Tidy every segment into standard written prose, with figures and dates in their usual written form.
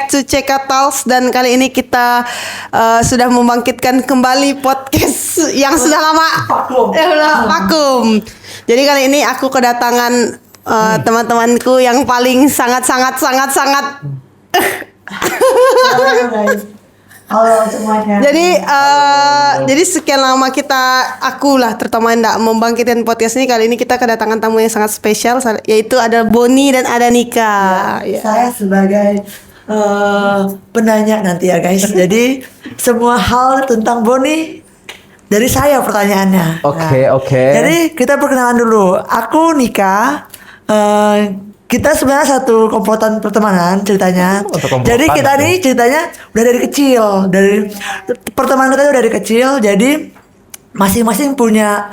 back to CK Talks, dan kali ini kita sudah membangkitkan kembali podcast yang sudah lama vakum. Jadi kali ini aku kedatangan teman-temanku yang paling sangat Halo semuanya. Jadi sekian lama aku terutama tidak membangkitkan podcast ini, kali ini kita kedatangan tamu yang sangat spesial, yaitu ada Boni dan ada Nika. Ya. Saya sebagai penanya nanti ya guys. Jadi semua hal tentang Boni dari saya pertanyaannya. Oke. Jadi kita perkenalan dulu. Aku Nika. Kita sebenarnya satu komplotan pertemanan ceritanya. Jadi kita nih ceritanya udah dari kecil, dari pertemanan kita udah dari kecil. Jadi masing-masing punya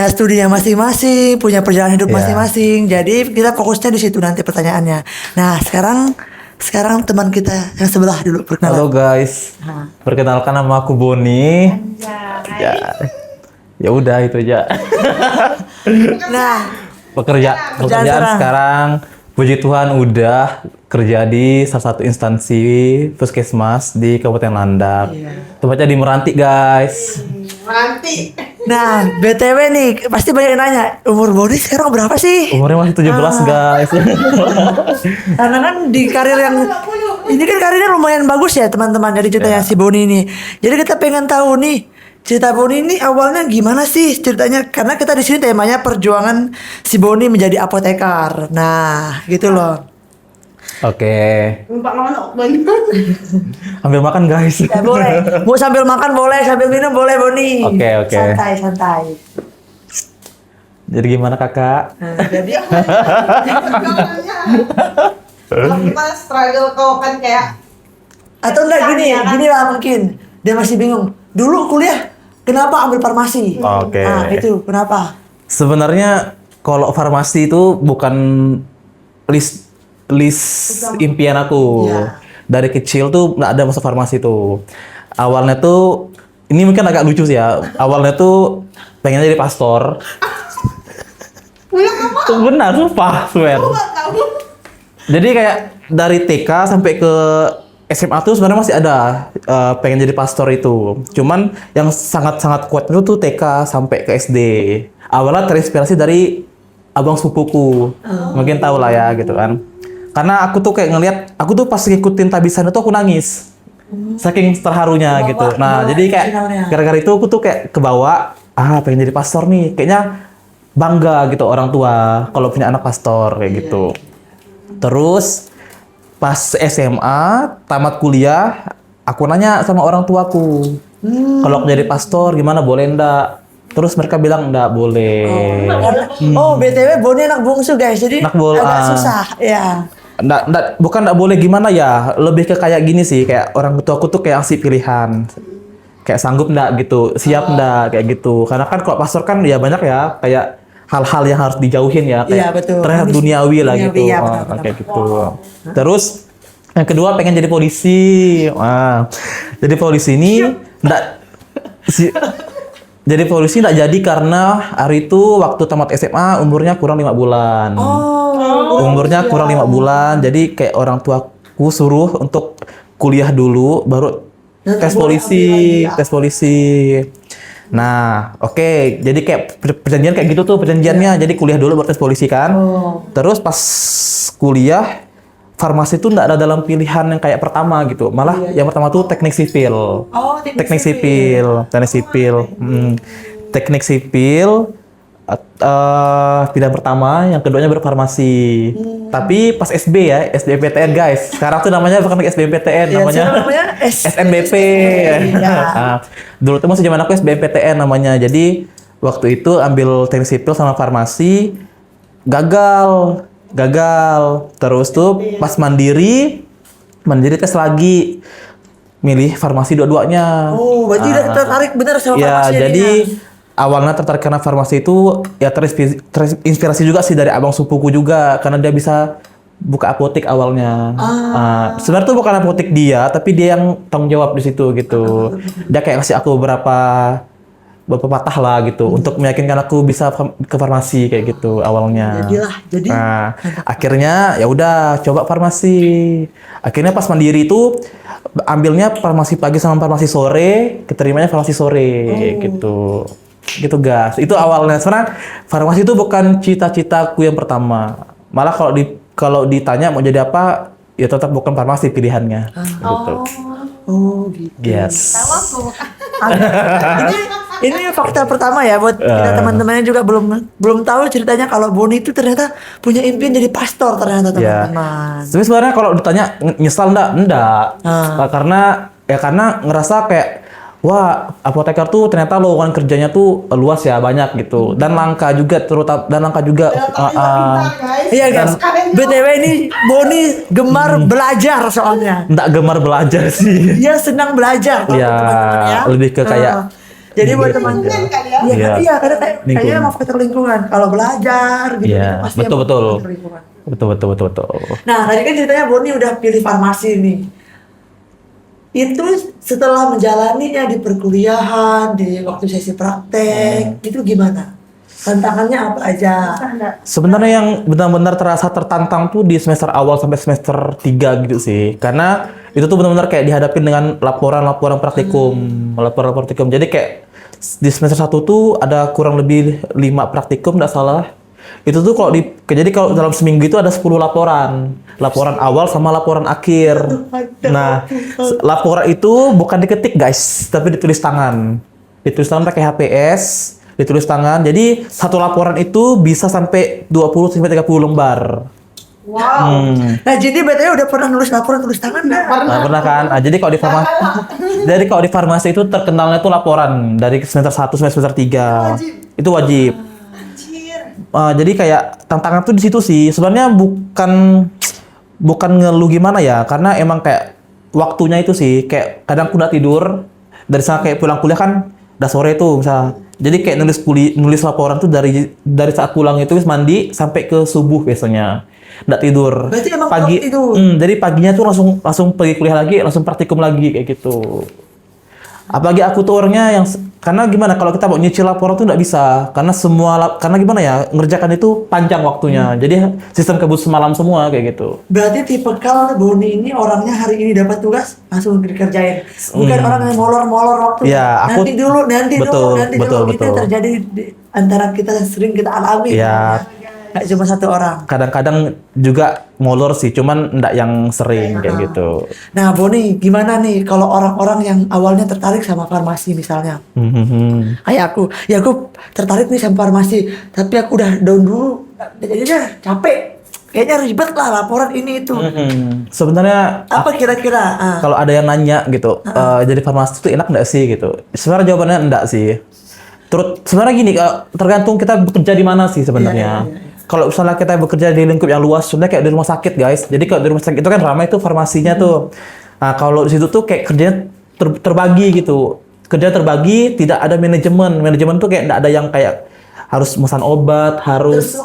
studinya masing-masing, punya perjalanan hidup masing-masing. Jadi kita fokusnya di situ nanti pertanyaannya. Nah sekarang teman kita yang sebelah dulu perkenalan. Halo guys, perkenalkan nama aku Boni. Ya udah itu aja. Nah. Pekerjaan sekarang puji Tuhan udah kerja di salah satu instansi puskesmas di Kabupaten Landak. Tempatnya di Meranti guys. Meranti. Nah, BTW nih pasti banyak yang nanya, umur Boni sekarang berapa sih? Umurnya masih 17 guys. Karena kan di karir yang ini kan karirnya lumayan bagus ya teman-teman, dari ceritanya si Boni ini. Jadi kita pengen tahu nih cerita Boni ini awalnya gimana sih ceritanya? Karena kita di sini temanya perjuangan si Boni menjadi apotekar. Nah, gitu loh. Oke. Numpak mana banyak. Ambil makan guys. Ya boleh. Mau sambil makan boleh, sambil minum boleh Boni. Oke. Santai. Jadi gimana kakak? Nah, jadi Kalau kita struggle kau kan kayak atau enggak gini lah mungkin. Dia masih bingung. Dulu kuliah kenapa ambil farmasi? Oke. Nah, itu kenapa? Sebenarnya kalau farmasi itu bukan list impian aku. Dari kecil tuh nggak ada masuk farmasi tuh. Awalnya tuh ini mungkin agak lucu sih ya. Awalnya tuh pengen jadi pastor. Benar, sumpah, swear. Jadi kayak dari TK sampai ke SMA tuh sebenarnya masih ada pengen jadi pastor itu. Cuman yang sangat kuat itu tuh TK sampai ke SD. Awalnya terinspirasi dari abang sepupuku. Mungkin tahu lah ya gitu kan. Karena aku tuh kayak ngelihat, aku tuh pas ngikutin tabisan itu aku nangis. Saking terharunya gitu. Nah, jadi kayak gara-gara itu aku tuh kayak kebawa, pengen jadi pastor nih. Kayaknya bangga gitu orang tua kalau punya anak pastor kayak gitu. Terus pas SMA, tamat kuliah, aku nanya sama orang tuaku, kalau aku jadi pastor gimana, boleh ndak? Terus mereka bilang ndak boleh. BTW Boni anak bungsu guys, jadi agak susah ya. Bukan ndak boleh gimana ya, lebih ke kayak gini sih, kayak orang tuaku tuh kayak ngasih pilihan, kayak sanggup ndak gitu, siap ndak kayak gitu. Karena kan kalau pastor kan ya banyak ya, kayak hal-hal yang harus dijauhin ya, kayak terhadap duniawi lah gitu. Kayak gitu. Terus yang kedua pengen jadi polisi. Jadi polisi ini enggak jadi karena hari itu waktu tamat SMA umurnya kurang 5 bulan. Umurnya kurang 5 bulan. Jadi kayak orang tuaku suruh untuk kuliah dulu baru tes polisi. Nah, oke. Jadi kayak perjanjian kayak gitu tuh perjanjiannya. Jadi kuliah dulu baru tes polisi kan. Terus pas kuliah farmasi itu enggak ada dalam pilihan yang kayak pertama gitu. Malah yang pertama tuh teknik sipil. Teknik sipil. Pilihan pertama, yang keduanya berfarmasi. Tapi pas SB ya, SBMPTN guys. Sekarang tuh namanya bukan SBMPTN, namanya SNBP. Dulu tuh masih zaman aku SBMPTN namanya. Jadi waktu itu ambil teknik sipil sama farmasi, gagal. Terus tuh pas mandiri tes llagi, milih farmasi dua-duanya. Berarti udah tertarik bener sama farmasi. Ya, jadi awalnya tertarik karena farmasi itu ya terinspirasi juga sih dari abang sepupuku juga, karena dia bisa buka apotek awalnya. Sebenarnya tuh bukan apotek dia, tapi dia yang tanggung jawab di situ gitu. Dia kayak ngasih aku beberapa pepatah lah gitu untuk meyakinkan aku bisa ke farmasi kayak gitu awalnya. Jadi Nah, akhirnya ya udah coba farmasi. Akhirnya pas mandiri itu ambilnya farmasi pagi sama farmasi sore, keterimanya farmasi sore gitu. Gitu gas. Itu awalnya. Sebenarnya farmasi itu bukan cita-citaku yang pertama. Malah kalau ditanya mau jadi apa, ya tetap bukan farmasi pilihannya. Gitu. Oh gitu. Yes. Ini fakta pertama ya buat kita teman-temannya juga belum tahu ceritanya kalau Boni itu ternyata punya impian jadi pastor ternyata Ya. teman-teman. Tapi sebenarnya kalau ditanya nyesal enggak. Karena ngerasa kayak wah, apoteker tuh ternyata lowongan kerjanya tuh luas ya, banyak gitu. Dan langka juga Iya guys. BTW ini Boni gemar belajar soalnya. enggak gemar belajar sih. Dia senang belajar Iya, teman-teman ya. lebih ke kayak jadi buat teman-teman Iya. iya karena kayaknya Lingkungan. emang faktor lingkungan. Kalau belajar gitu Iya, pasti betul. emang faktor lingkungan. Betul. Nah, tadi kan ceritanya Boni udah pilih farmasi nih. Itu setelah menjalaninya di perkuliahan, di waktu sesi praktek, itu gimana? Tantangannya apa aja? Sebenarnya yang benar-benar terasa tertantang tuh di semester awal sampai semester 3 gitu sih. Karena itu tuh benar-benar kayak dihadapin dengan laporan-laporan praktikum. Jadi kayak di semester 1 tuh ada kurang lebih 5 praktikum, nggak salah. Itu tuh jadi kalau dalam seminggu itu ada 10 laporan. Laporan awal sama laporan akhir. Nah, laporan itu bukan diketik guys, tapi ditulis tangan. Ditulis tangan pakai HPS, ditulis tangan. Jadi satu laporan itu bisa sampai 20 sampai 30 lembar. Wow. Nah, jadi BTW udah pernah nulis laporan tulis tangan nggak? Nah, pernah kan? Nah, jadi kalau di farmasi itu terkenalnya tuh laporan dari semester 1 sampai semester 3. Itu wajib. Jadi kayak tantangan tuh di situ sih. Sebenarnya bukan ngeluh gimana ya, karena emang kayak waktunya itu sih. Kayak kadang aku udah tidur, dari sana kayak pulang kuliah kan udah sore tuh misalnya. Jadi kayak nulis laporan tuh dari saat pulang itu mandi sampai ke subuh biasanya. Nggak tidur. Berarti emang Pagi. waktu itu? Jadi paginya tuh langsung pergi kuliah lagi, langsung praktikum lagi kayak gitu. Apalagi aku tuh orangnya karena gimana kalau kita mau nyicil laporan tuh nggak bisa karena gimana ya ngerjakan itu panjang waktunya. Jadi sistem kebut semalam semua kayak gitu. Berarti tipikal Boni ini orangnya hari ini dapat tugas langsung dikerjain. Bukan orang yang molor-molor waktu. Ya, nanti dulu. Itu betul. terjadi antara kita sering kita alami. Ya. Nggak cuma satu orang. Kadang-kadang juga molor sih, cuman nggak yang sering kayak gitu. Nah, Boni, gimana nih kalau orang-orang yang awalnya tertarik sama farmasi misalnya? Kayak aku, ya aku tertarik nih sama farmasi, tapi aku udah down dulu, jadinya capek. Kayaknya ribet lah laporan ini itu. Sebenarnya Apa kira-kira? kalau ada yang nanya gitu, jadi farmasi itu enak nggak sih gitu? Sebenarnya jawabannya enggak sih. Sebenarnya gini, tergantung kita bekerja di mana sih sebenarnya. Iya. Kalau misalnya kita bekerja di lingkup yang luas, sebenarnya kayak di rumah sakit guys. Jadi kalau di rumah sakit itu kan ramai tuh farmasinya tuh. Nah kalau di situ tuh kayak kerjanya terbagi gitu. Kerja terbagi, tidak ada manajemen. Manajemen tuh kayak nggak ada yang kayak harus memesan obat, harus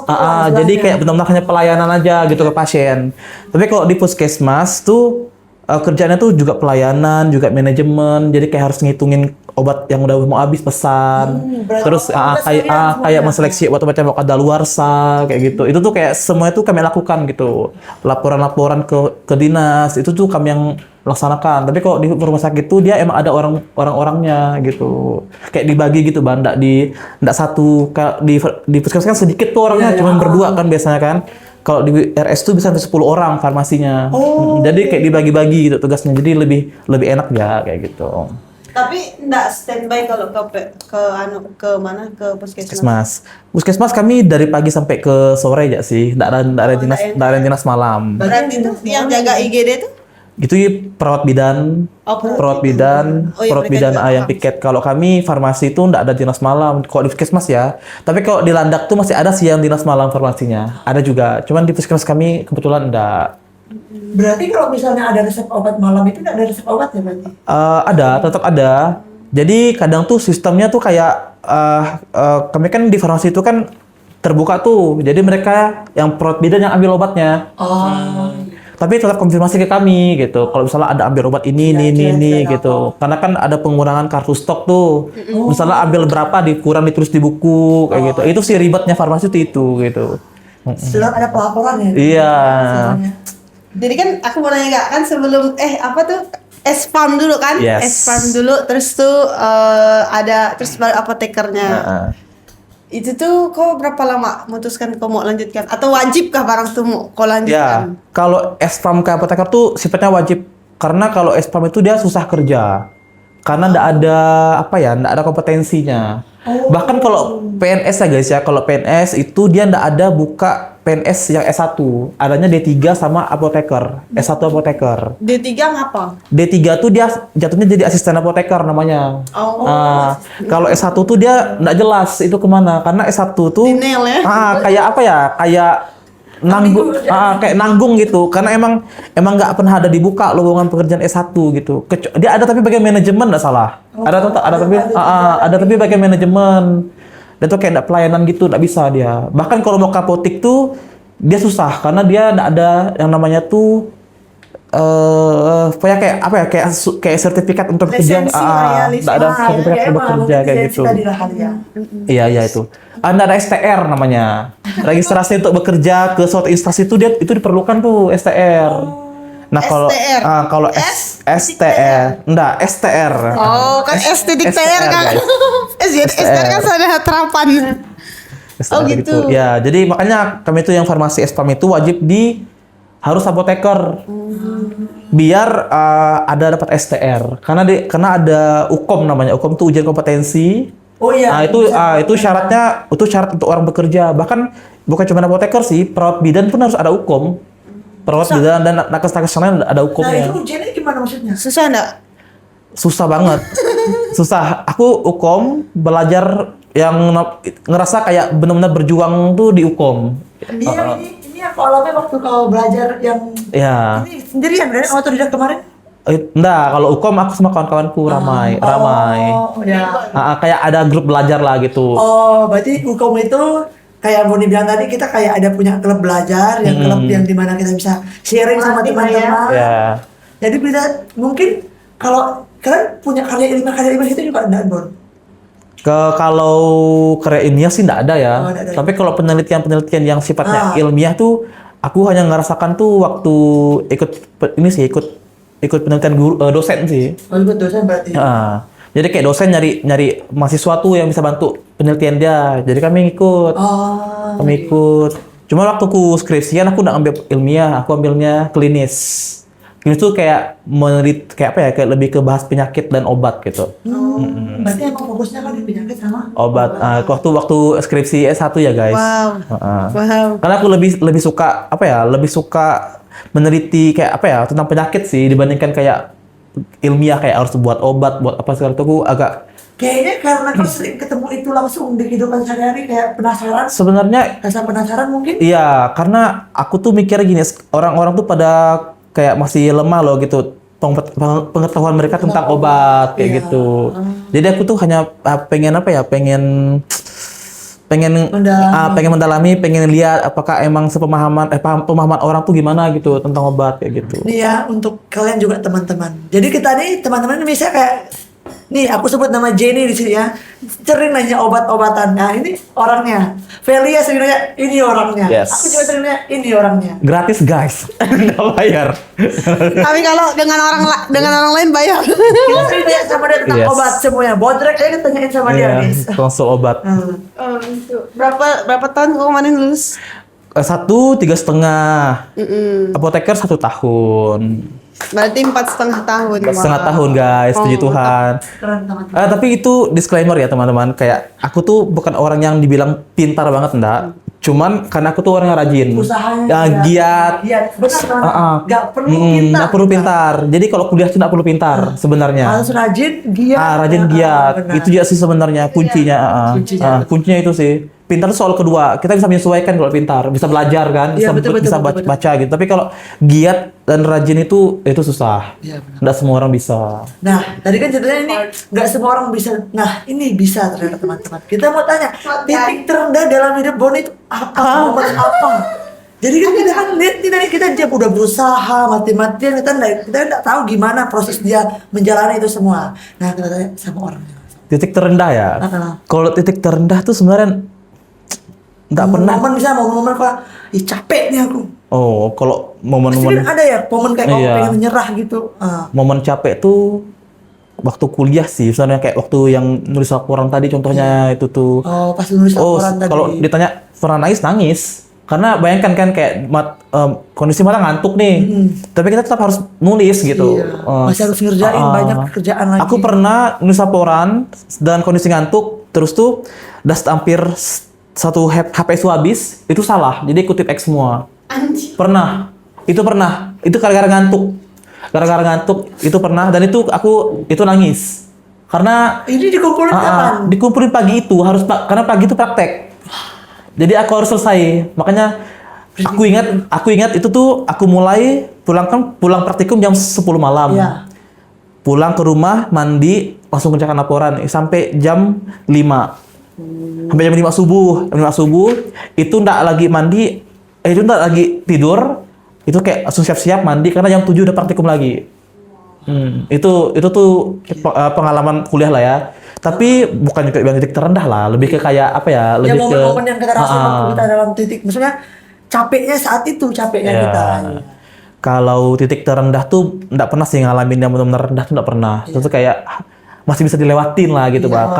jadi kayak benar-benar hanya pelayanan aja gitu ke pasien. Tapi kalau di puskesmas tuh kerjanya tuh juga pelayanan, juga manajemen. Jadi kayak harus ngitungin obat yang udah mau habis pesan. Terus kayak menseleksi obat-obat yang mau kadaluarsa kayak gitu. Itu tuh kayak semua itu kami lakukan gitu. Laporan-laporan ke dinas itu tuh kami yang laksanakan. Tapi kalau di rumah sakit tuh dia emang ada orang-orangnya gitu. Kayak dibagi gitu, Bang. Nggak satu di puskesmas kan sedikit tuh orangnya, cuma berdua kan biasanya kan. Kalau di RS tuh bisa sampai 10 orang farmasinya. Jadi kayak dibagi-bagi gitu tugasnya. Jadi lebih enak ya kayak gitu. Tapi enggak standby kalau ke mana ke puskesmas. Puskesmas kami dari pagi sampai ke sore aja sih. Nggak ada dinas malam. Berarti itu yang jaga IGD itu? Gitu ya perawat bidan. Perawat bidan ayam piket. Kalau kami farmasi itu nggak ada dinas malam. Kalau di puskesmas ya. Tapi kalau di Landak tuh masih ada sih yang dinas malam farmasinya. Ada juga. Cuman di puskesmas kami kebetulan enggak. Berarti kalau misalnya ada resep obat malam itu nggak ada resep obat ya berarti? Tetap ada. Jadi kadang tuh sistemnya tuh kayak kami kan di farmasi itu kan terbuka tuh. Jadi mereka yang perawat bidan yang ambil obatnya. tapi tetap konfirmasi ke kami gitu. Kalau misalnya ada ambil obat ini gitu. Karena kan ada pengurangan kartu stok tuh. Misalnya ambil berapa dikurang ditulis di buku kayak gitu. Itu sih ribetnya farmasi itu gitu. Setelah ada pelaporan ya. Iya. Jadi kan aku mau nanya Kak, kan sebelum apa tuh S-Farm dulu kan? Yes. S-Farm dulu, terus tuh ada terus baru apotekernya. Itu tuh kau berapa lama memutuskan kau mau lanjutkan? Atau wajibkah barang tuh mau kau Ya, lanjutkan? kalau S-Farm ke apoteker tuh sifatnya wajib. Karena kalau S-Farm itu dia susah kerja. Karena ndak ada ndak ada kompetensinya. Bahkan kalau PNS ya guys ya, kalau PNS itu dia ndak ada buka PNS yang S1. Adanya D3 sama apoteker, S1 apoteker. D3 ngapa? D3 tuh dia jatuhnya jadi asisten apoteker namanya. Oh. Kalau S1 tuh dia nggak jelas itu kemana. Karena S1 tuh Dinel ya? kayak kayak nanggung, kayak nanggung gitu. Karena emang nggak pernah ada dibuka lowongan pekerjaan S1 gitu. Dia ada tapi bagian manajemen nggak salah. Ada tapi bagian manajemen. Dan tuh kayak nggak pelayanan gitu, nggak bisa dia. Bahkan kalau mau ke apotek tuh dia susah karena dia nggak ada yang namanya tuh kayak kayak sertifikat untuk bekerja. Nggak ada sertifikat untuk bekerja kayak gitu. Iya itu. Ada STR namanya. Registrasi untuk bekerja ke suatu instansi itu itu diperlukan tuh STR. Nah kalau STR, enggak STR. Oh, kan S titik TR kan? STR kan ada terapan. STR Oh gitu. Ya, jadi makanya kami itu yang farmasi S-Farm itu wajib harus apoteker. Biar ada dapat STR. Karena ada UKOM namanya. UKOM itu ujian kompetensi. Oh iya. Nah, itu syaratnya syarat untuk orang bekerja. Bahkan bukan cuma apoteker sih, perawat bidan pun harus ada UKOM. Perawat bidan dan nakes-nakes lain ada Nah hukumnya. itu ujiannya gimana maksudnya? Susah enggak? Susah banget. Susah. Aku hukum belajar yang ngerasa kayak benar-benar berjuang tuh di hukum. Ini aku alami waktu kau belajar yang Ya. ini sendirian kan? Otodidak kemarin? Enggak, kalau hukum aku sama kawan-kawanku ramai. Oh ya. Kayak ada grup belajar lah gitu. Oh berarti hukum itu kayak Boni bilang tadi, kita kayak ada punya klub belajar, yang klub yang dimana kita bisa sharing sama teman-teman. Ya. Jadi bisa mungkin kalau kalian punya karya ilmiah itu juga enggak, Bon? Kalau karya ilmiah sih enggak ada ya. Nggak ada. Tapi kalau penelitian yang sifatnya ilmiah tuh aku hanya ngerasakan tuh waktu ikut penelitian dosen sih. Oh ikut dosen berarti. Jadi kayak dosen nyari mahasiswa tuh yang bisa bantu penelitian dia. Jadi kami ikut. Cuma waktu ku skripsian aku nggak ambil ilmiah, aku ambilnya klinis. Klinis tuh kayak kayak lebih ke bahas penyakit dan obat gitu. Berarti emang fokusnya kan di penyakit sama Obat. Waktu skripsi S1 ya guys. Wow. Wow. Karena aku lebih suka lebih suka meneliti kayak tentang penyakit sih dibandingkan kayak ilmiah kayak harus buat obat, buat apa segala itu. Aku agak kayaknya karena kau sering ketemu itu langsung di kehidupan sehari-hari, kayak penasaran. sebenarnya Rasa penasaran mungkin? iya, karena aku tuh mikirnya gini, orang-orang tuh pada kayak masih lemah loh gitu pengetahuan mereka tentang obat kayak gitu. Jadi aku tuh hanya pengen mendalami, pengen lihat apakah emang pemahaman orang tuh gimana gitu tentang obat kayak gitu. Nih ya, untuk kalian juga teman-teman. Jadi kita nih teman-teman ini bisa kayak nih aku sebut nama Jenny di sini ya. Sering nanya obat-obatan. Nah, ini orangnya. Velia sering nanya, ini orangnya. Yes. Aku juga sering nanya, ini orangnya. Gratis guys, nggak bayar. Tapi kalau dengan orang lain bayar. Kita sering tanya sama dia tentang obat semuanya. Bodrek aja kita tanyain sama dia, guys. Konsul obat. Oh, itu. Berapa tahun kau kemarin lulus? 3,5. Apoteker 1 tahun. Berarti 4,5 tahun. Setengah tahun guys, puji Tuhan. Keren teman-teman. Tapi itu disclaimer ya teman-teman. Kayak aku tuh bukan orang yang dibilang pintar banget enggak. Cuman karena aku tuh orang yang rajin. Usahanya giat. Giat. Benar teman. Gak perlu pintar. Nggak perlu pintar. Jadi kalau kuliah tuh nggak perlu pintar sebenarnya. Harus rajin, giat. Rajin giat. Benar. Itu juga sih sebenarnya kuncinya. Kuncinya itu sih. Pintar itu soal kedua. Kita bisa menyesuaikan kalau pintar, bisa belajar kan, Iya, bisa betul, baca gitu. Tapi kalau giat dan rajin itu susah. Iya, benar. Nggak semua orang bisa. Nah, tadi kan ceritanya ini nggak semua orang bisa. Nah, ini bisa ternyata teman-teman. Kita mau tanya, titik terendah dalam hidup Boni itu apa? Jadi kan kita kan lihat kita dia udah berusaha mati-matian, kita nggak tahu gimana proses dia menjalani itu semua. Nah kita tanya sama orang. Titik terendah ya. Kalau titik terendah tuh sebenarnya nggak pernah. Momen bisa momen apa? Ih capek nih aku. Oh, kalau Pasti momen-momen kan ada ya momen kayak Iya. pengen menyerah gitu. momen capek tuh waktu kuliah sih. Misalnya kayak waktu yang nulis laporan tadi contohnya itu tuh. Oh pas nulis Oh, laporan tadi. kalau ditanya pernah nangis. Karena bayangkan kan kayak kondisi mata ngantuk nih. Tapi kita tetap harus nulis gitu. Iya. Masih harus ngerjain banyak kerjaan lagi. Aku pernah nulis laporan dengan kondisi ngantuk, terus tuh udah hampir satu HP itu habis, itu salah. Jadi kutip X semua. Anjir. Pernah. Itu gara-gara ngantuk. Gara-gara ngantuk itu pernah, dan itu aku itu nangis. Karena Ini dikumpulin kapan? dikumpulin pagi itu karena pagi itu praktek. Jadi aku harus selesai. Makanya aku ingat itu tuh aku mulai pulang praktikum jam 10 malam. Iya. Pulang ke rumah, mandi, langsung kerjakan laporan sampai jam 5. Sampai jam 5 subuh. Jam 5 subuh itu ndak lagi mandi, itu ndak lagi tidur. Itu kayak langsung siap-siap mandi karena jam 7 udah praktikum lagi. Itu tuh pengalaman kuliah lah ya. Tapi bukan juga bilang titik terendah lah, lebih ke kayak apa ya? Ya Lebih ke momen-momen yang kita rasain waktu kita dalam titik, maksudnya capeknya saat itu capeknya ya. kita. Kalau titik terendah tuh nggak pernah sih ngalamin yang benar-benar rendah tuh nggak pernah. Itu tuh kayak masih bisa dilewatin lah gitu, Pak.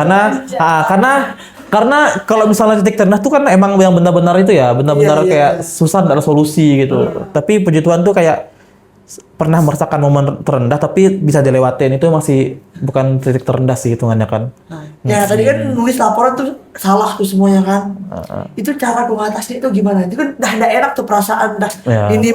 Karena kalau misalnya titik terendah tuh kan emang yang benar-benar itu ya, benar-benar kayak susah, nggak ada solusi gitu. Tapi puji Tuhan tuh kayak pernah merasakan momen terendah tapi bisa dilewatin, itu masih bukan titik terendah sih hitungannya kan. Ya tadi kan nulis laporan tuh salah tuh semuanya kan. Itu cara aku ngatasin itu gimana? Itu kan udah enak tuh perasaan dah. Ya. Ini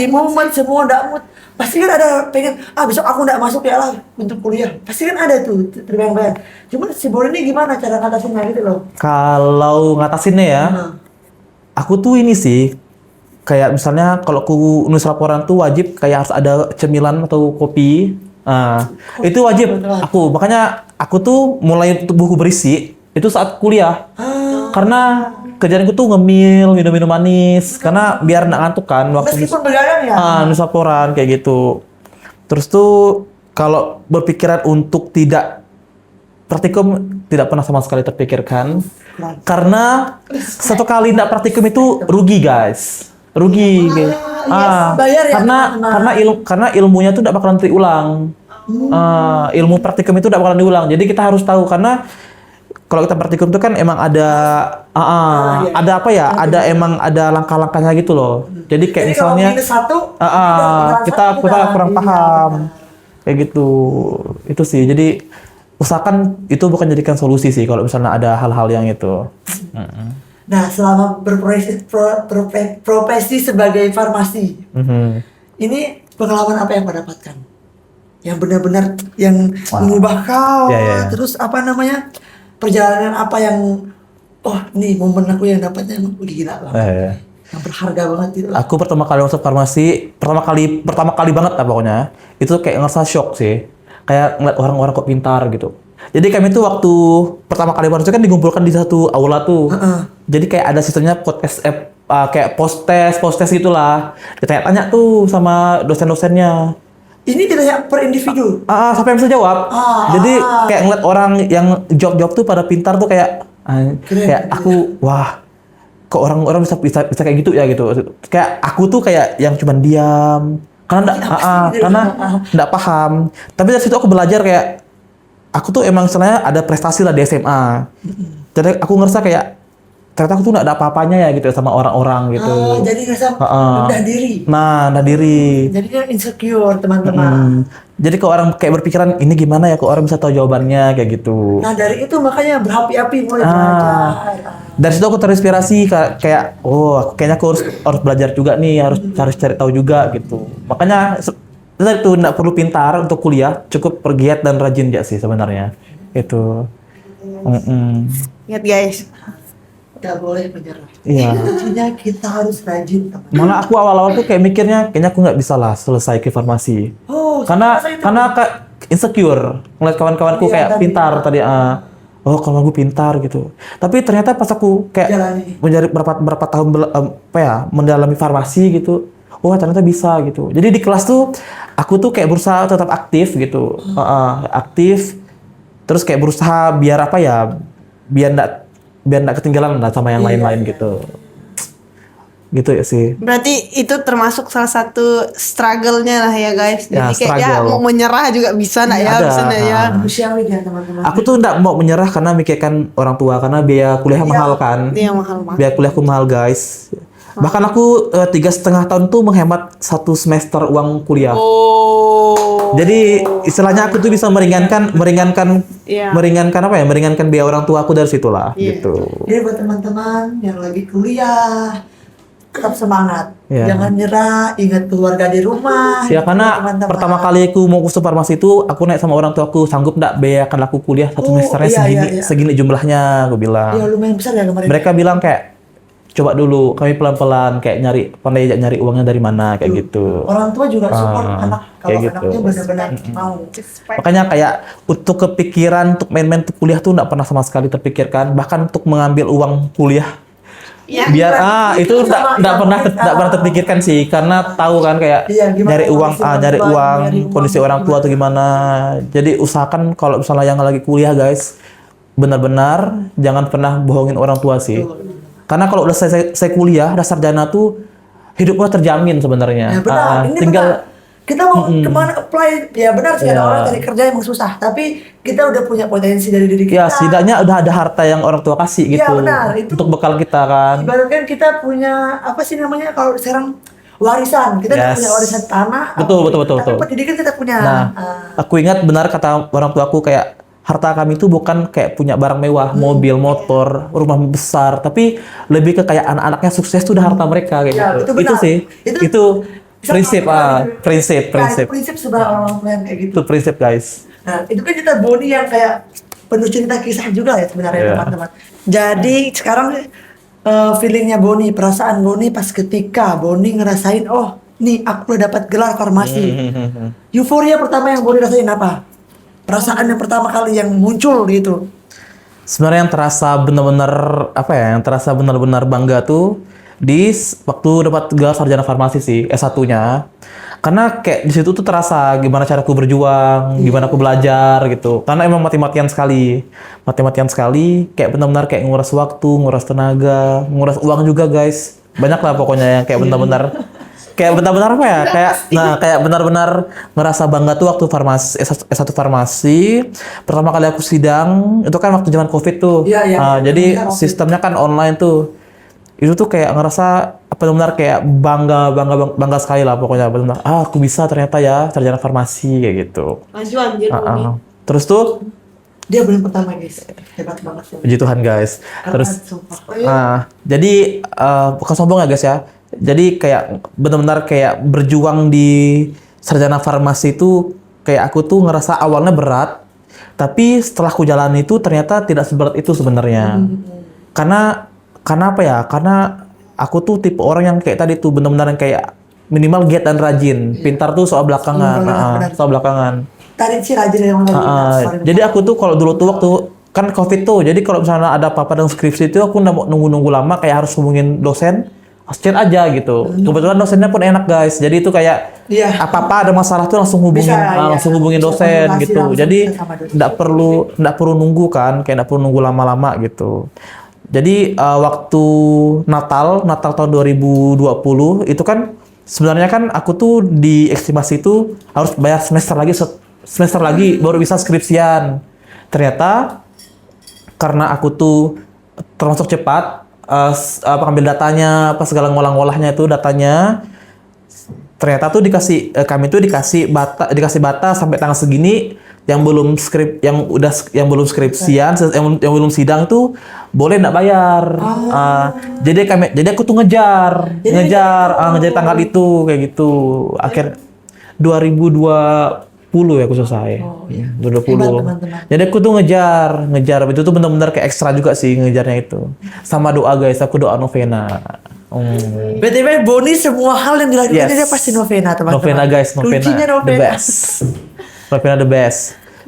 momen semua ndak mood. Pasti kan ada pengen besok aku ndak masuk ya lah untuk kuliah. Pasti kan ada tuh terbayang-bayang. Cuman si Bor ini gimana cara ngatasinnya gitu loh. Kalau ngatasinnya ya, aku tuh ini sih kayak misalnya kalau aku nulis laporan tuh wajib kayak harus ada cemilan atau kopi. Itu wajib makanya aku tuh mulai untuk buku berisi itu saat kuliah. Karena kerjaanku tuh ngemil, minum manis karena biar nggak ngantuk kan waktu Meskipun begadang ya. nulis laporan kayak gitu. Terus tuh kalau berpikiran untuk tidak praktikum tidak pernah sama sekali terpikirkan. Karena satu kali tidak praktikum itu rugi, guys. Rugi. Bayar ya, Karena ilmunya tuh tidak bakalan diulang. Ilmu praktikum itu tidak bakalan diulang. Jadi kita harus tahu karena kalau kita praktikum itu kan emang ada ada apa ya? Ada langkah-langkahnya gitu loh. Jadi kayak misalnya kita kurang paham. Kayak gitu. Itu sih. Jadi usahakan itu bukan jadikan solusi sih kalau misalnya ada hal-hal yang itu. Nah, selama berprofesi sebagai farmasi, ini pengalaman apa yang kau dapatkan? Yang benar-benar yang mengubah kau, terus apa namanya, perjalanan apa yang, nih momen aku yang dapatnya emang gila lah, yang berharga banget gitu. Aku pertama kali masuk farmasi, pertama kali banget lah pokoknya, itu kayak ngerasa shock sih, kayak ngeliat orang-orang kok pintar gitu. Jadi kami tuh waktu pertama kali masuk kan dikumpulkan di satu aula tuh. Jadi kayak ada sistemnya kayak post test gitulah. Ditanya-tanya tuh sama dosen-dosennya. Ini ditanya per individu. Siapa yang bisa jawab. Jadi kayak ngeliat orang yang jawab tuh pada pintar tuh kayak aku wah, kok orang-orang bisa kayak gitu ya gitu. Kayak aku tuh kayak yang cuman diam karena enggak paham. Tapi dari situ aku belajar kayak aku tuh emang sebenarnya ada prestasi lah di SMA. Jadi aku ngerasa kayak ternyata aku tuh nggak ada apa-apanya ya gitu sama orang-orang gitu. Jadi ngerasa rendah diri. Rendah diri. Jadinya insecure teman-teman. Jadi kalau orang kayak berpikiran ini gimana ya, kok orang bisa tahu jawabannya kayak gitu. Nah dari itu makanya berapi-api mulai belajar. Dari situ aku terinspirasi kayak kayaknya aku harus belajar juga nih, harus cari tahu juga gitu. Makanya itu nggak perlu pintar untuk kuliah, cukup giat dan rajin aja sih sebenarnya. Itu. Ingat guys. Gak boleh menyerah. Iya. Intinya kita harus rajin, teman. Malah aku awal-awal tuh kayak mikirnya, kayaknya aku nggak bisa lah selesai ke farmasi. Karena insecure ngeliat kawan-kawanku kayak pintar tadi. oh kalau gue pintar gitu. Tapi ternyata pas aku kayak Jalani. menjadi berapa tahun mendalami farmasi gitu, wah ternyata bisa gitu. Jadi di kelas tuh aku tuh kayak berusaha tetap aktif gitu. Aktif, terus kayak berusaha biar apa ya, biar nggak ketinggalan lah sama yang lain-lain gitu. Gitu ya sih. Berarti itu termasuk salah satu struggle-nya lah ya guys. Ya, Jadi kayak ya struggle. mau menyerah juga bisa nak ya, Ada. bisa nak ya. Manusiawi ya teman-teman. Aku tuh nggak mau menyerah karena mikirkan orang tua, karena biaya kuliah mahal kan. Iya mahal banget. Biaya kuliahku mahal guys. Bahkan aku 3,5 tahun tuh menghemat 1 semester uang kuliah. Oh. Jadi istilahnya aku tuh bisa meringankan Iya. apa ya? Meringankan biaya orang tua aku dari situlah Iya. gitu. Jadi buat teman-teman yang lagi kuliah, tetap semangat. Iya. Jangan nyerah, ingat keluarga di rumah. Ya karena teman-teman. pertama kali aku mau masuk farmasi itu aku naik sama orang tua aku, sanggup nggak biayakan aku kuliah satu Oh, semesternya iya. segini jumlahnya, aku bilang. Ya lumayan besar ya kemarin. Mereka bilang kayak coba dulu, kami pelan-pelan kayak nyari uangnya dari mana kayak gitu. Orang tua juga support anak kalau kayak gitu. anaknya benar-benar mau. Makanya kayak untuk kepikiran untuk main-main untuk kuliah tuh nggak pernah sama sekali terpikirkan, bahkan untuk mengambil uang kuliah Ya, biar itu sama- nggak pernah sama- terpikirkan sih, karena tahu kan kayak Iya, gimana nyari uang kondisi orang tua, nyari uang kondisi orang tua atau gimana. Jadi usahakan kalau misalnya yang lagi kuliah guys, benar-benar jangan pernah bohongin orang tua sih. Karena kalau udah saya kuliah, udah sarjana tuh hidupnya terjamin sebenarnya. Ya benar, ini Tinggal benar. Kita mau kemana apply, ya benar sih ada Iya. orang cari kerja emang susah, tapi kita udah punya potensi dari diri kita. ya setidaknya udah ada harta yang orang tua kasih Iya, gitu benar, itu- untuk bekal kita kan. Ibaratkan kita punya apa sih namanya kalau sekarang warisan, kita udah Yes. punya warisan tanah. Betul, betul, betul, Tapi betul. pendidikan kita punya. Nah, aku ingat benar kata orang tua aku kayak harta kami itu bukan kayak punya barang mewah, mobil, motor, rumah besar, tapi lebih ke kayak anak-anaknya sukses tuh udah harta mereka kayak Ya, gitu. itu benar. Itu sih, Itu- itu bisa prinsip, melakukan- prinsip, Nah, prinsip. itu prinsip sebuah orang tua yang kayak gitu. Itu prinsip guys. Nah, itu kan kita Boni yang kayak penuh cerita kisah juga ya sebenarnya Iya. teman-teman. Jadi sekarang feelingnya Boni, perasaan Boni pas ketika Boni ngerasain, oh nih aku udah dapat gelar farmasi. Euforia pertama yang Boni rasain apa? Perasaan yang pertama kali yang muncul gitu. Sebenarnya yang terasa benar-benar apa ya? Yang terasa benar-benar bangga tuh waktu dapat gelar sarjana farmasi sih S1-nya. Karena kayak di situ tuh terasa gimana cara aku berjuang, gimana aku belajar gitu. Karena emang mati-matian sekali. Mati-matian sekali, kayak benar-benar kayak nguras waktu, nguras tenaga, nguras uang juga, guys. Banyak lah pokoknya yang kayak benar-benar apa ya? Kayak benar-benar ngerasa bangga tuh waktu farmasi S1 farmasi. Pertama kali aku sidang, itu kan waktu zaman Covid tuh. Iya, iya. Jadi Benar, waktu sistemnya kan online tuh. Itu tuh kayak ngerasa benar-benar kayak bangga sekali lah pokoknya, benar. Aku bisa ternyata ya sarjana farmasi kayak gitu. Maju anjir Boni. Terus tuh Dia belum pertama guys, hebat banget ya. puji Tuhan guys. Terus sumpah. jadi bukan sombong ya guys ya. Jadi kayak benar-benar kayak berjuang di sarjana farmasi itu kayak aku tuh ngerasa awalnya berat, tapi setelah aku jalani itu ternyata tidak seberat itu sebenarnya. Karena apa ya? Karena aku tuh tipe orang yang kayak tadi tuh benar-benar yang kayak minimal giat dan rajin. Pintar tuh soal belakangan. Benar. Soal belakangan. Tadi sih rajin yang lagi. Jadi aku tuh kalau dulu tuh waktu kan Covid tuh, jadi kalau misalnya ada apa-apa dengan skripsi itu aku nggak mau nunggu-nunggu lama, kayak harus hubungin dosen, chat aja gitu. Kebetulan dosennya pun enak guys, jadi itu kayak Iya. apa-apa ada masalah tuh langsung hubungin, Bisa, iya. langsung hubungin Langsung dosen komunikasi gitu. langsung Jadi sama dosen. nggak perlu nunggu kan, kayak nggak perlu nunggu lama-lama gitu. Jadi waktu Natal tahun 2020 itu kan sebenarnya kan aku tuh di estimasi itu harus bayar semester lagi baru bisa skripsian. Ternyata karena aku tuh termasuk cepat pengambil datanya, apa segala ngolah-ngolahnya itu datanya, ternyata tuh kami tuh dikasih bata sampai tanggal segini, yang belum belum skripsian, yang belum sidang tuh boleh nggak bayar. Jadi aku tuh ngejar tanggal itu kayak gitu. Akhir 2020 ya aku selesai. 2020. Hebat, teman-teman. Jadi aku tuh ngejar itu tuh benar-benar kayak ekstra juga sih ngejarnya itu. Sama doa guys, aku doa novena. BTW Boni semua hal yang dilakukan Yes. dia pasti novena teman-teman. Novena guys, novena Kuncinya the novena. best. Novena the best.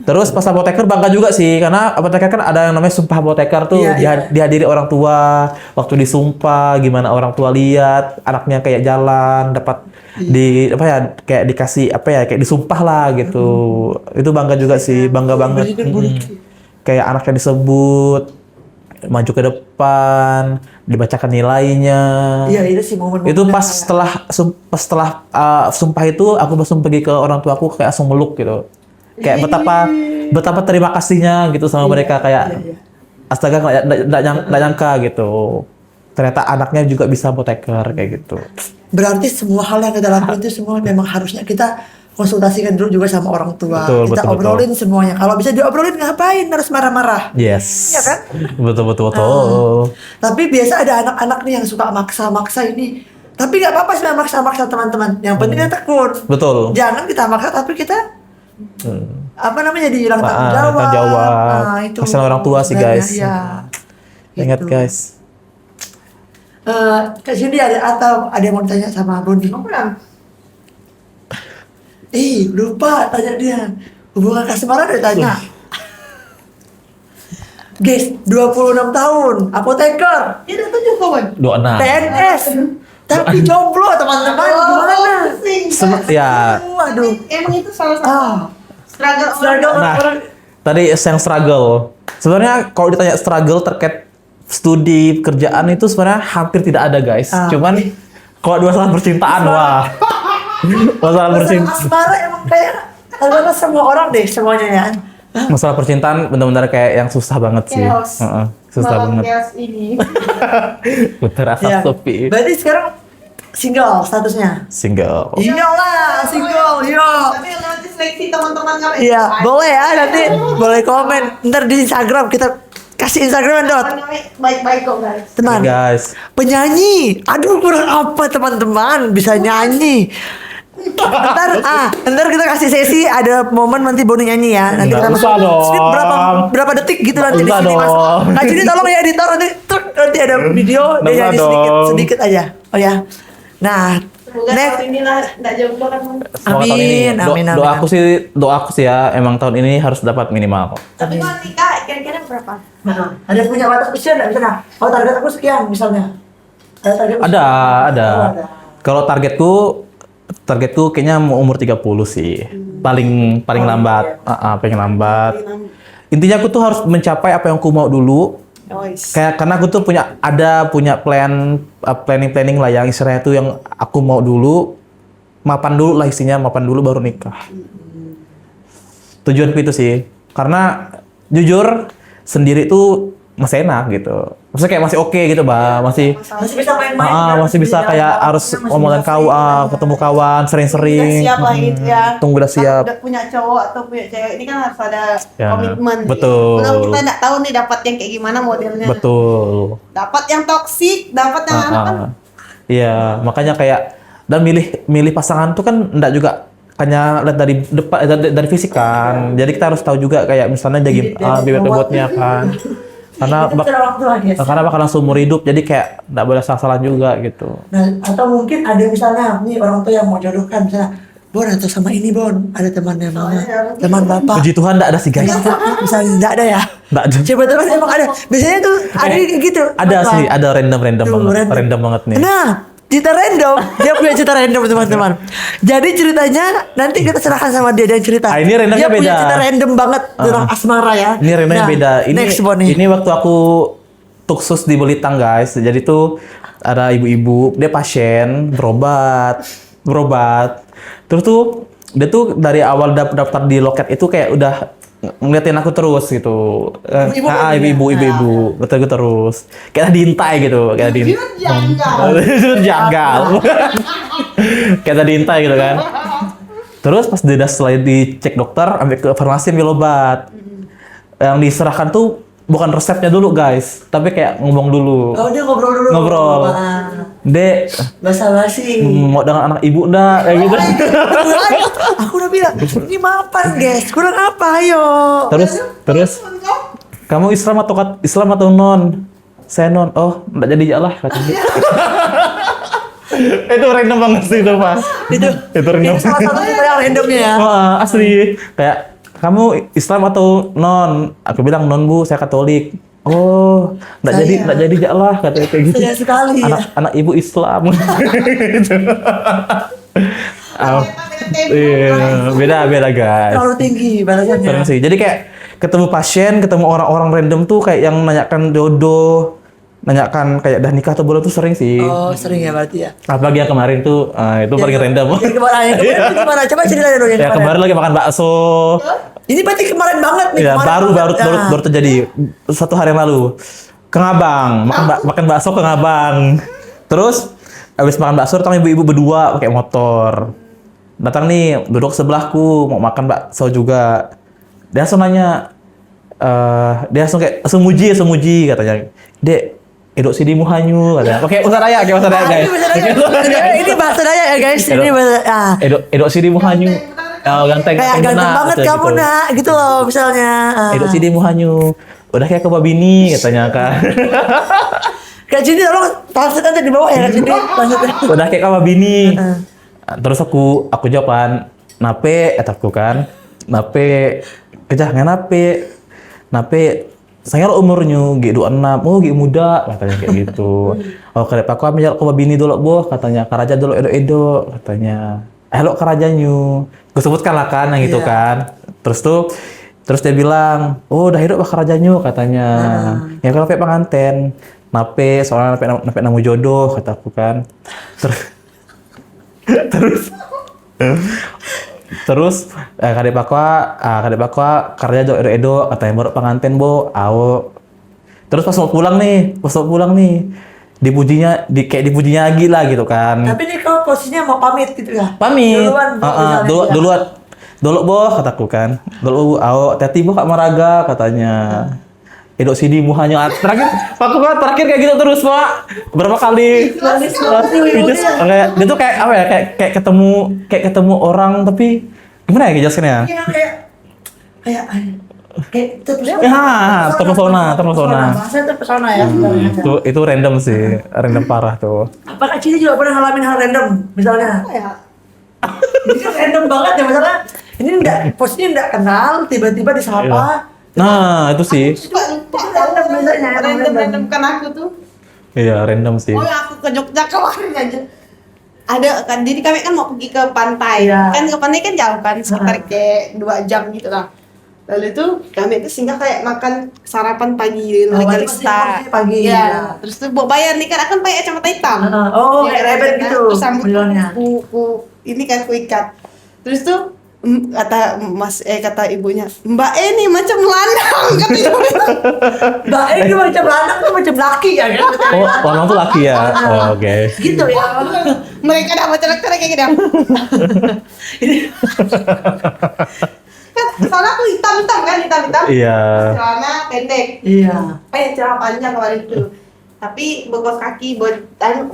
Terus pas apoteker bangga juga sih, karena apoteker kan ada yang namanya sumpah apoteker tuh, Iya, dihadiri orang tua, waktu disumpah gimana orang tua lihat anaknya kayak jalan, dapat di apa ya kayak dikasih apa ya kayak disumpah lah gitu. Itu bangga juga sih, bangga banget. Kayak anaknya disebut maju ke depan, dibacakan nilainya. Iya, itu sih momen-momen. Itu pas setelah sumpah itu aku langsung pergi ke orang tuaku kayak langsung meluk gitu. Kayak betapa terima kasihnya gitu sama mereka kayak astaga nggak nyangka gitu. Ternyata anaknya juga bisa apoteker kayak gitu. Berarti semua hal yang kita lakukan itu semua memang harusnya kita konsultasikan dulu juga sama orang tua. Betul, Kita betul, obrolin semuanya. Kalau bisa diobrolin ngapain harus marah-marah? Yes. Iya kan? Betul. Tapi biasa ada anak-anak nih yang suka maksa-maksa ini. Tapi nggak apa-apa sih maksa-maksa teman-teman. Yang penting dia tekun. Betul. Jangan kita maksa tapi kita apa namanya jadi hilang tanggung jawab. Tanggung jawab. Nah, itu. Kasihan orang tua sih, guys. Iya. Ingat Gitu. guys. Kak Cindy ada yang mau tanya sama Boni? Lupa tanya dia. Hubungan kasmaran udah tanya. Guys, 26 tahun, apoteker. Ini tuh kawan. 26. PNS. Tapi jomblo teman-teman. Gimana? Ya. Waduh. Emang itu salah satu struggle Nah, orang. tadi yang struggle. Sebenarnya kalau ditanya struggle terkait studi pekerjaan itu sebenarnya hampir tidak ada guys. Cuman kalau dua masalah percintaan wah. Masalah percintaan. Asmara emang kayak karena semua orang deh semuanya ya. Masalah percintaan benar-benar kayak yang susah banget sih. Chaos. Susah banget. chaos ini. Putar asap Iya. sepi. Berarti sekarang single statusnya. Single. Iya lah, single, yo. Tapi nanti seleksi teman-teman kalian. Iya, boleh ya nanti boleh komen. Ntar di Instagram kita kasih Instagram dot. Baik-baik kok guys. Teman, Guys. penyanyi. Aduh kurang apa teman-teman bisa nyanyi. Ntar kita kasih sesi ada momen nanti Boni nyanyi ya. Nanti kita Nggak usah masuk dong. skrip berapa detik gitu nanti di Nggak sini Mas. dong. Nah, jadi tolong ya editor nanti ada video dia Nggak nyanyi dong. sedikit aja. Oh ya. Nah, Semoga next. tahun ini lah nggak jomblo kan. Semoga tahun ini. Amin. Doaku sih ya emang tahun ini harus dapat minimal. Tapi kalau nikah kira-kira berapa? Nah, ada punya batas usia nggak misalnya? Oh target aku sekian misalnya. Ada target usia? Ada. Oh, ada. Kalau targetku kayaknya mau umur 30 sih. Paling lambat. Paling lambat. Intinya aku tuh harus mencapai apa yang aku mau dulu. Kayak karena aku tuh punya planning lah yang istilahnya tuh yang aku mau dulu, mapan dulu baru nikah. Tujuanku itu sih. Karena jujur sendiri tuh masih enak gitu. Maksudnya kayak masih oke gitu, Mbak. Masih bisa main-main. masih bisa kayak harus omongan ketemu kawan sering-sering. Udah siap lah gitu ya. Tunggu udah siap. Udah punya cowok atau punya cewek ini kan harus ada Ya, komitmen. betul. Belum kita nggak tahu nih dapat yang kayak gimana modelnya. Betul. Dapat yang toksik, dapat yang anu kan. Iya, makanya kayak dan milih pasangan tuh kan enggak juga hanya lihat dari depan dari fisik kan. Jadi kita harus tahu juga kayak misalnya bibit bobotnya kan. Karena bakalan seumur hidup, jadi kayak nggak boleh salah-salah juga gitu. Nah, atau mungkin ada misalnya nih orang tua yang mau jodohkan misalnya, Bon atau sama ini Bon, ada temannya mama, teman bapak. Puji Tuhan nggak ada sih guys. Misalnya nggak ada ya? Nggak ada. Coba terus emang ada. Biasanya tuh ada gitu. Ada Apa? sih, ada random Tuh, banget, random banget nih. Nah, cerita random. Dia punya cerita random teman-teman. Jadi ceritanya nanti kita serahkan sama dia cerita. Ini randomnya dia punya beda. cerita random banget tentang asmara ya. Ini randomnya Nah, beda. next Bon nih. Ini waktu aku tuksus di Belitang guys. Jadi tuh ada ibu-ibu, dia pasien berobat. Terus tuh dia tuh dari awal daftar di loket itu kayak udah ngeliatin aku terus gitu. Ibu-ibu betul terus. Kayak diintai gitu, kayak janggal. Kayak diintai gitu kan. Terus pas dia setelah dicek dokter, ambil ke farmasi ambil obat. Yang diserahkan tuh bukan resepnya dulu guys, tapi kayak ngomong dulu. Oh, dia ngobrol dulu. Ngobrol. Dek, Basa-basi. mau dengan anak ibu enggak? Kayak gitu. Aku udah bilang, ini mapan guys, kurang apa ayo. Terus kamu Islam atau non? Saya non. Oh, enggak jadi jalan katanya. Itu random banget sih itu, Mas. Itu random. salah satu cerita yang randomnya ya. Wah, asli kayak kamu Islam atau non? Aku bilang non bu, saya Katolik. Oh, nggak jadi jak lah katanya kayak gitu. Sayang sekali ya. Anak ibu Islam. Gitu. Iya, beda guys. Terlalu tinggi balasannya. Sering sih. Jadi kayak ketemu pasien, ketemu orang-orang random tuh kayak yang nanyakan jodoh, nanyakan kayak dah nikah atau belum tuh sering sih. Oh, sering ya berarti ya. Apalagi yang kemarin tuh, itu paling random. Yang kemarin gimana? Coba ceritain dulu yang Ya kemarin lagi makan bakso. Ini berarti kemarin banget nih. Ya kemarin banget. baru terjadi 1 hari yang lalu. Ke Ngabang, makan bakso ke Ngabang. Terus habis makan bakso datang ibu-ibu berdua pakai motor. Datang nih, duduk sebelahku, mau makan bakso juga. Dia langsung nanya, dia langsung muji katanya. Dek, edok sidi muhanyu katanya. Oke, bahasa Dayak guys. Ini bahasa Dayak ya guys. Ini bahasa Edok sidi muhanyu. Oh, ganteng kayak ganteng banget kamu gitu. nak gitu loh misalnya. Edok sidi muhanyu. Udah kayak ke Babini katanya kan. Kak Cindy tolong translate nanti di bawah ya Kak Cindy. Udah kayak ke Babini. Terus aku jawaban, nape etapku kan. Nape kejah nape saya lo umurnya G26, oh G muda katanya kayak gitu. Oh kadep aku ambil ke Babini dulu boh katanya, karaja dulu edo katanya. Lo karajanyu, gue sebutkan lah kan yang gitu kan. Terus dia bilang, oh udah hidup karajanyu katanya. Ya kalau kayak penganten, nape soalnya nape namu jodoh kataku kan. Terus kadep aku kerja do edo katanya baru penganten bo awo. Terus pas mau pulang nih dipujinya lagi lah gitu kan. Tapi nih kau posisinya mau pamit gitu ya? Pamit. Duluan. Dulu boh kataku kan. Dulu awo hati-hati boh Kak Maraga katanya. Edok sidi muhanya terakhir kayak gitu terus Pak. Berapa kali? Dia tuh kayak apa ya? Kayak ketemu orang tapi gimana ya jelasnya? Kayak terpesona. Bahasa terpesona ya. Itu random sih, random parah tuh. Apakah Cindy juga pernah ngalamin hal random misalnya? Ini kan random banget ya misalnya. Ini posisinya enggak kenal, tiba-tiba disapa. Nah, itu sih. Random biasanya. Random kan aku tuh. Iya, random sih. Oh ya aku ke Jogja kemarin aja. Ada kan, jadi kami kan mau pergi ke pantai. Iya. Kan ke pantai kan jauh kan, sekitar kayak 2 jam gitu lah. Lalu itu kami itu singgah kayak makan sarapan pagi di Legalista. Pagi. Ya. Terus tuh bawa bayar nih kan akan pakai kacamata hitam. Oh, Ya, kayak rebet kan? gitu. Terus sambut modelnya. ku ini kan ku ikat. Terus tuh kata ibunya, Mbak ini macam lanang kata ibunya. Mbak ini macam lanang tuh macam laki ya kan? Oh, lanang tuh laki ya. Oh, oke. Gitu ya. Mereka dah macam kayak gitu. Kan soalnya aku hitam kan. Iya. Celana pendek. Iya. Celana panjang kemarin itu. Tapi berkaos kaki,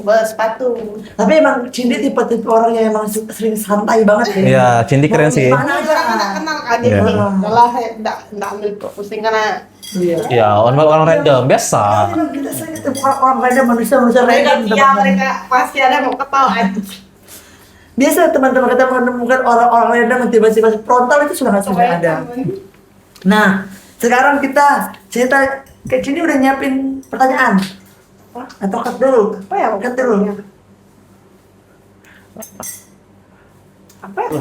bersepatu. Tapi emang Cindy tipe-tipe orang yang emang sering santai banget ya. Iya, Cindy keren sih. Mana aja Orang nggak kenal kan dia Iya. nih. Malah nggak ambil pusing karena Iya. Iya, orang random biasa. Emang kita sering ketemu orang random manusia random. mereka pasti ada mau ketawa. Biasa teman-teman kita menemukan orang-orang random yang tiba-tiba frontal itu sudah nggak sering ada. Nah, sekarang kita cerita kayak Cindy udah nyiapin pertanyaan. Atau cut dulu. Apa ya? Cut dulu. Apa ya?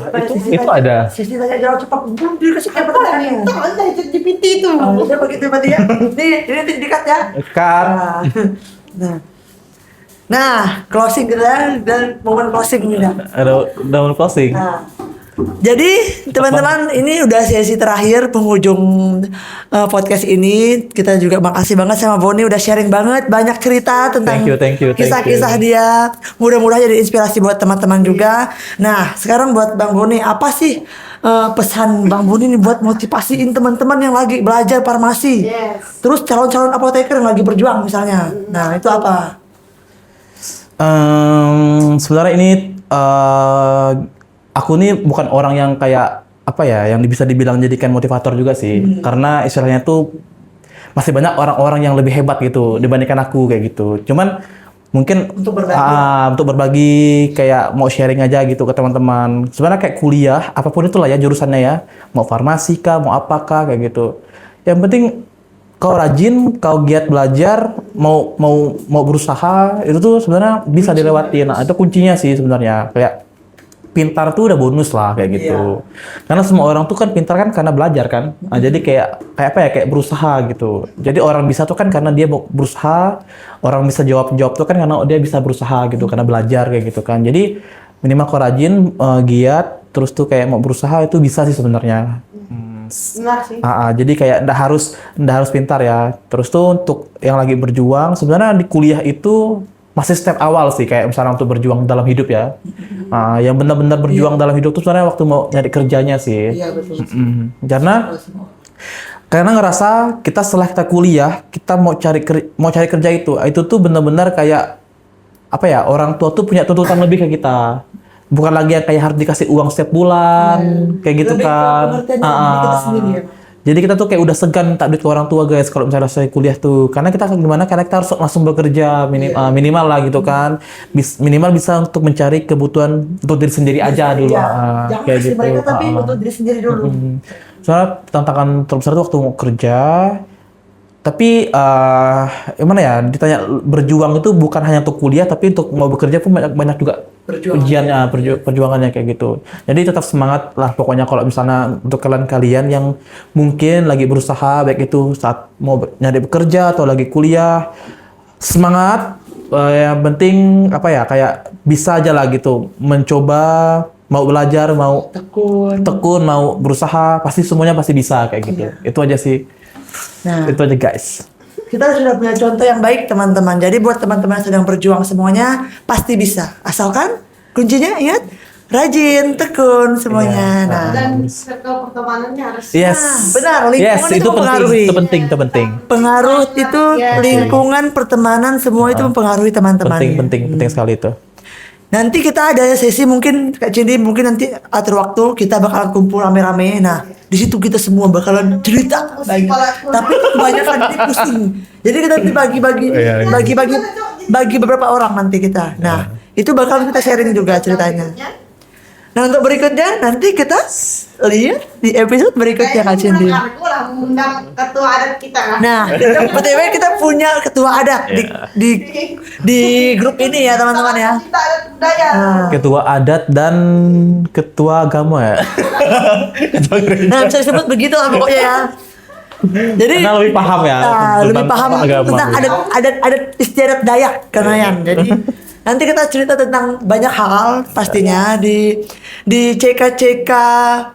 Itu ada. Sisi tanya jawab cepat. Belum dikasih kayak pertanyaannya. Itu ada ChatGPT itu. Oh, udah begitu berarti ya. Ini di-cut ya. Kan. Nah, closing kita dan momen closing ini dah. Ada daun closing. Nah, jadi teman-teman ini udah sesi terakhir penghujung podcast ini. Kita juga makasih banget sama Boni udah sharing banget banyak cerita tentang Thank you. kisah-kisah dia. Mudah-mudahan jadi inspirasi buat teman-teman juga. Nah, sekarang buat Bang Boni, apa sih pesan Bang Boni ini buat motivasiin teman-teman yang lagi belajar farmasi? Yes. Terus calon-calon apoteker yang lagi berjuang misalnya. Nah, itu apa? Sebenarnya ini aku nih bukan orang yang kayak apa ya, yang bisa dibilang jadikan motivator juga sih. Karena istilahnya tuh masih banyak orang-orang yang lebih hebat gitu dibandingkan aku kayak gitu. Cuman mungkin untuk berbagi kayak mau sharing aja gitu ke teman-teman. Sebenarnya kayak kuliah apapun itulah ya jurusannya ya, mau farmasi kah, mau apakah kayak gitu. Yang penting kau rajin, kau giat belajar, mau berusaha, itu tuh sebenarnya bisa dilewatin. Nah, itu kuncinya sih sebenarnya. Kayak pintar tuh udah bonus lah kayak gitu. Karena semua orang tuh kan pintar kan karena belajar kan. Nah, jadi kayak apa ya, kayak berusaha gitu. Jadi orang bisa tuh kan karena dia mau berusaha, orang bisa jawab tuh kan karena dia bisa berusaha gitu, karena belajar kayak gitu kan. Jadi minimal kau rajin, giat, terus tuh kayak mau berusaha itu bisa sih sebenarnya. Benar sih. Jadi kayak ndak harus pintar ya. Terus tuh untuk yang lagi berjuang, sebenarnya di kuliah itu masih step awal sih, kayak misalnya untuk berjuang dalam hidup ya. Yang benar-benar berjuang dalam hidup tuh sebenarnya waktu mau nyari kerjanya sih. Iya betul. Karena ngerasa kita setelah kita kuliah, kita mau cari kerja itu tuh benar-benar kayak apa ya, orang tua tuh punya tuntutan lebih ke kita. Bukan lagi yang kayak harus dikasih uang setiap bulan, kayak gitu Lebih ke kan. pengertian diri kita sendiri ya. Jadi kita tuh kayak udah segan minta duit ke orang tua guys kalau misalnya selesai kuliah tuh. Karena kita gimana? Karena kita harus langsung bekerja minimal lah gitu kan. Minimal bisa untuk mencari kebutuhan untuk diri sendiri aja dulu. Jangan Kayak kasih gitu. mereka tapi untuk diri sendiri dulu. Soalnya tantangan terbesar tuh waktu mau kerja. Tapi gimana ya? Ditanya berjuang itu bukan hanya untuk kuliah, tapi untuk mau bekerja pun banyak juga ujiannya, perjuangannya kayak gitu. Jadi tetap semangat lah pokoknya kalau misalnya untuk kalian yang mungkin lagi berusaha, baik itu saat mau nyari bekerja atau lagi kuliah, semangat. Yang penting apa ya, kayak bisa aja lah gitu, mencoba, mau belajar, mau tekun, mau berusaha, pasti semuanya pasti bisa kayak gitu. Itu aja sih. Nah, Itu aja guys. kita sudah punya contoh yang baik teman-teman. Jadi buat teman-teman yang sedang berjuang semuanya pasti bisa. Asalkan kuncinya ingat, rajin, tekun semuanya. Iya. Nah, Dan circle pertemanannya harus. Yes. benar, lingkungan Yes, itu mempengaruhi. penting. Pengaruh itu Ya. lingkungan, pertemanan semua itu mempengaruhi teman-teman. Penting sekali itu. Nanti kita ada sesi mungkin Kak Cindy, mungkin nanti atur waktu kita bakalan kumpul rame-rame. Nah, di situ kita semua bakalan cerita lagi. Tapi kebanyakan ini pusing. Jadi kita nanti bagi beberapa orang nanti kita. Nah, itu bakal kita sharing juga ceritanya. Nah, untuk berikutnya nanti kita lihat di episode berikutnya Kak Cindy. Aku lah mengundang ketua adat kita lah. Nah, BTW kita punya ketua adat di grup ini ya teman-teman ya. Kita adat budaya. Ketua adat dan ketua agama ya. Ketua gereja. Nah, bisa disebut begitu lah pokoknya ya. Jadi Karena lebih paham ya. lebih tentang paham agama. tentang adat istiadat Dayak Kanayan. Jadi nanti kita cerita tentang banyak hal pastinya di CK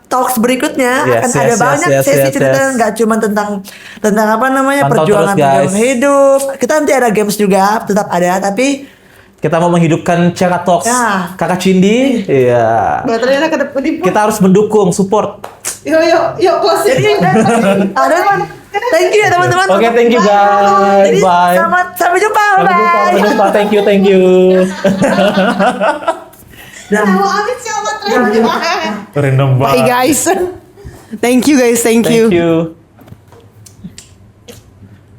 Talks berikutnya Yes, akan ada banyak sesi cerita nggak cuma tentang apa namanya Pantau perjuangan terus, guys. hidup. Kita nanti ada games juga tetap ada tapi Kita mau menghidupkan CK Talks. Ya. Kakak Cindy. Iya. Baterainya ke depan. Kita harus mendukung, support. Yuk closing. jadi ada teman. Thank you ya teman-teman. Oke, thank you guys. Jadi, Bye. sampai jumpa. Sampai jumpa. Thank you. Dan Mau habis ya baterainya. Random Bye guys. Thank you guys. Thank you. Thank you.